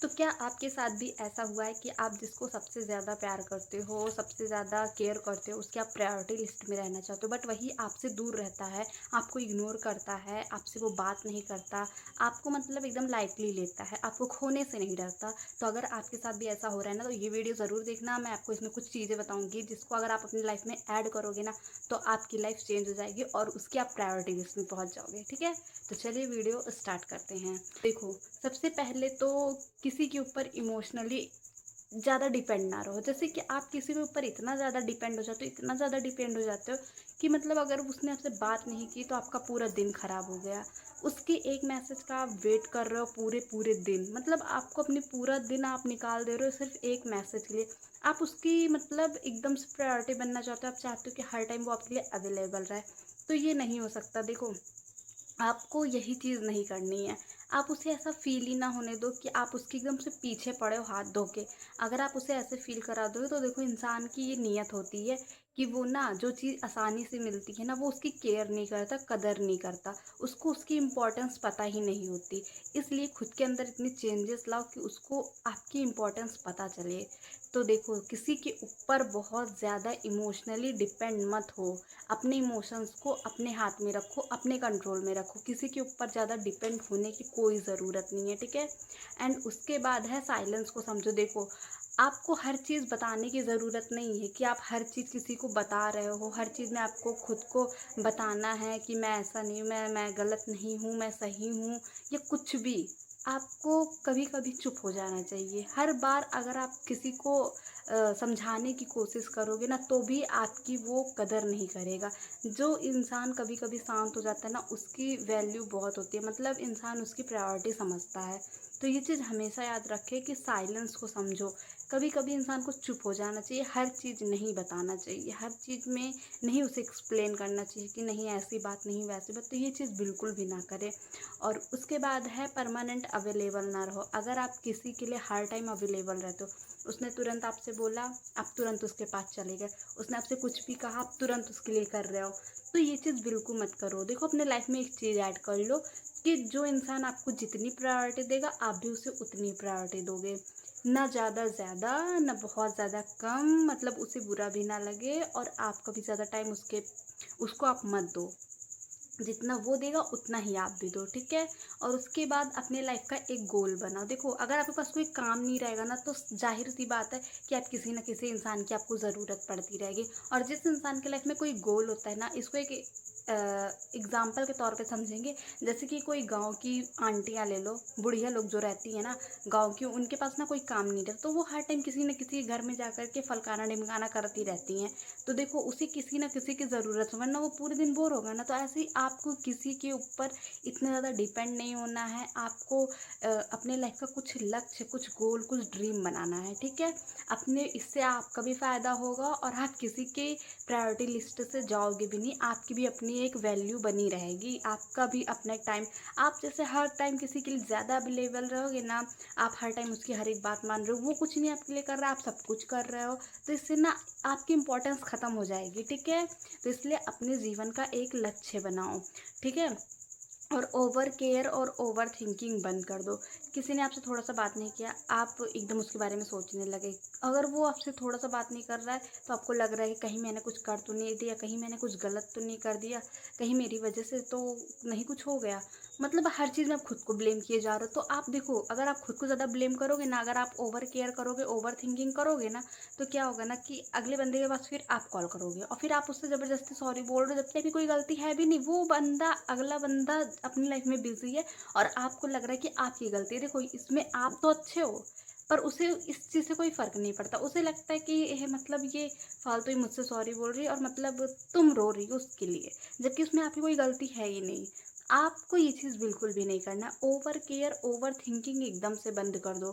तो क्या आपके साथ भी ऐसा हुआ है कि आप जिसको सबसे ज़्यादा प्यार करते हो, सबसे ज़्यादा केयर करते हो, उसकी आप प्रायोरिटी लिस्ट में रहना चाहते हो, बट वही आपसे दूर रहता है, आपको इग्नोर करता है, आपसे वो बात नहीं करता, आपको मतलब एकदम लाइटली लेता है, आपको खोने से नहीं डरता। तो अगर आपके साथ भी ऐसा हो रहा है ना, तो ये वीडियो ज़रूर देखना। मैं आपको इसमें कुछ चीज़ें बताऊँगी, जिसको अगर आप अपनी लाइफ में ऐड करोगे ना, तो आपकी लाइफ चेंज हो जाएगी और उसकी आप प्रायोरिटी लिस्ट में पहुँच जाओगे, ठीक है? तो चलिए वीडियो स्टार्ट करते हैं। देखो, सबसे पहले तो किसी के ऊपर इमोशनली ज़्यादा डिपेंड ना रहो। जैसे कि आप किसी के ऊपर इतना ज़्यादा डिपेंड हो जाते हो, इतना ज़्यादा डिपेंड हो जाते हो कि मतलब अगर उसने आपसे बात नहीं की तो आपका पूरा दिन खराब हो गया। उसके एक मैसेज का आप वेट कर रहे हो पूरे-पूरे दिन। मतलब आपको अपनी पूरा दिन आप निकाल दे रहे हो सिर्फ़ एक मैसेज के लिए। आप उसकी मतलब एकदम से प्रायोरिटी बनना चाहते हो, आप चाहते हो कि हर टाइम वो आपके लिए अवेलेबल रहे। तो ये नहीं हो सकता। देखो, आपको यही चीज़ नहीं करनी है। आप उसे ऐसा फ़ील ही ना होने दो कि आप उसके एकदम से पीछे पड़े हो हाथ धो के। अगर आप उसे ऐसे फ़ील करा दोगे तो देखो, इंसान की ये नीयत होती है कि वो ना जो चीज़ आसानी से मिलती है ना, वो उसकी केयर नहीं करता, कदर नहीं करता। उसको उसकी इम्पोर्टेंस पता ही नहीं होती। इसलिए खुद के अंदर इतने चेंजेस लाओ कि उसको आपकी इम्पोर्टेंस पता चले। तो देखो, किसी के ऊपर बहुत ज़्यादा इमोशनली डिपेंड मत हो। अपने इमोशंस को अपने हाथ में रखो, अपने कंट्रोल में रखो। किसी के ऊपर ज़्यादा डिपेंड होने की कोई ज़रूरत नहीं है, ठीक है? एंड उसके बाद है साइलेंस को समझो। देखो, आपको हर चीज़ बताने की ज़रूरत नहीं है कि आप हर चीज़ किसी को बता रहे हो, हर चीज़ में आपको खुद को बताना है कि मैं ऐसा नहीं हूँ, मैं गलत नहीं हूँ, मैं सही हूँ, या कुछ भी। आपको कभी-कभी चुप हो जाना चाहिए। हर बार अगर आप किसी को समझाने की कोशिश करोगे ना, तो भी आपकी वो कदर नहीं करेगा। जो इंसान कभी-कभी शांत हो जाता है ना, उसकी वैल्यू बहुत होती है। मतलब इंसान उसकी प्रायोरिटी समझता है। तो ये चीज़ हमेशा याद रखें कि साइलेंस को समझो। कभी-कभी इंसान को चुप हो जाना चाहिए, हर चीज़ नहीं बताना चाहिए, हर चीज़ में नहीं उसे एक्सप्लेन करना चाहिए कि नहीं ऐसी बात नहीं वैसी बात। तो ये चीज़ बिल्कुल भी ना करें। और उसके बाद है परमानेंट अवेलेबल ना रहो। अगर आप किसी के लिए हर टाइम अवेलेबल रहते हो, उसने तुरंत आपसे बोला, आप तुरंत उसके पास चले गए, उसने आपसे कुछ भी कहा, आप तुरंत उसके लिए कर रहे हो, तो ये चीज़ बिल्कुल मत करो। देखो, अपने लाइफ में एक चीज़ ऐड कर लो कि जो इंसान आपको जितनी प्रायोरिटी देगा, आप भी उसे उतनी प्रायोरिटी दोगे। ना ज़्यादा ज़्यादा, ना बहुत ज़्यादा कम, मतलब उसे बुरा भी ना लगे और आपका भी ज़्यादा टाइम उसको आप मत दो। जितना वो देगा उतना ही आप भी दो, ठीक है? और उसके बाद अपने लाइफ का एक गोल बनाओ। देखो, अगर आपके पास कोई काम नहीं रहेगा ना, तो ज़ाहिर-सी बात है कि आप किसी न किसी इंसान की आपको ज़रूरत पड़ती रहेगी। और जिस इंसान के लाइफ में कोई गोल होता है ना, इसको एक एग्ज़ाम्पल के तौर पे समझेंगे। जैसे कि कोई गाँव की आंटियाँ ले लो, बुढ़िया लोग जो रहती हैं ना गाँव की, उनके पास ना कोई काम नहीं रहता, तो वो हर टाइम किसी न किसी के घर में जाकर के फलकाना-ढिमकाना करती रहती हैं। तो देखो, उसे किसी न किसी की ज़रूरत है, वरना वो पूरे दिन बोर होगा ना। तो ऐसे ही आपको किसी के ऊपर इतना ज़्यादा डिपेंड नहीं होना है। आपको अपने लाइफ का कुछ लक्ष्य, कुछ गोल, कुछ ड्रीम बनाना है, ठीक है? अपने इससे आपका भी फ़ायदा होगा और आप किसी के प्रायोरिटी लिस्ट से जाओगे भी नहीं। आपकी भी अपनी एक वैल्यू बनी रहेगी, आपका भी अपना एक टाइम। आप जैसे हर टाइम किसी के लिए ज़्यादा अवेलेबल रहोगे ना, आप हर टाइम उसकी हर एक बात मान रहे हो, वो कुछ नहीं आपके लिए कर रहा है, आप सब कुछ कर रहे हो, तो इससे ना आपकी इम्पोर्टेंस ख़त्म हो जाएगी, ठीक है? तो इसलिए अपने जीवन का एक लक्ष्य बनाओ, ठीक है? और ओवर केयर और ओवर थिंकिंग बंद कर दो। किसी ने आपसे थोड़ा-सा बात नहीं किया, आप एकदम उसके बारे में सोचने लगे। अगर वो आपसे थोड़ा-सा बात नहीं कर रहा है, तो आपको लग रहा है कि कहीं मैंने कुछ कर तो नहीं दिया, कहीं मैंने कुछ गलत तो नहीं कर दिया, कहीं मेरी वजह से तो नहीं कुछ हो गया। मतलब हर चीज़ में आप खुद को ब्लेम किए जा रहे हो। तो आप देखो, अगर आप खुद को ज़्यादा ब्लेम करोगे ना, अगर आप ओवर केयर करोगे, ओवर थिंकिंग करोगे ना, तो क्या होगा ना कि अगले बंदे के पास फिर आप कॉल करोगे और फिर आप उससे ज़बरदस्ती सॉरी बोल रहे हो, जबकि आपकी कोई गलती है भी नहीं। वो बंदा, अगला बंदा अपनी लाइफ में बिज़ी है और आपको लग रहा है कि आपकी गलती है। देखो, इसमें आप तो अच्छे हो, पर उसे इस चीज़ से कोई फ़र्क नहीं पड़ता। उसे लगता है कि ये मतलब ये फालतू ही मुझसे सॉरी बोल रही है और मतलब तुम रो रही हो उसके लिए, जबकि उसमें आपकी कोई गलती है ही नहीं। आपको ये चीज़ बिल्कुल भी नहीं करना। ओवर केयर, ओवर थिंकिंग एकदम से बंद कर दो।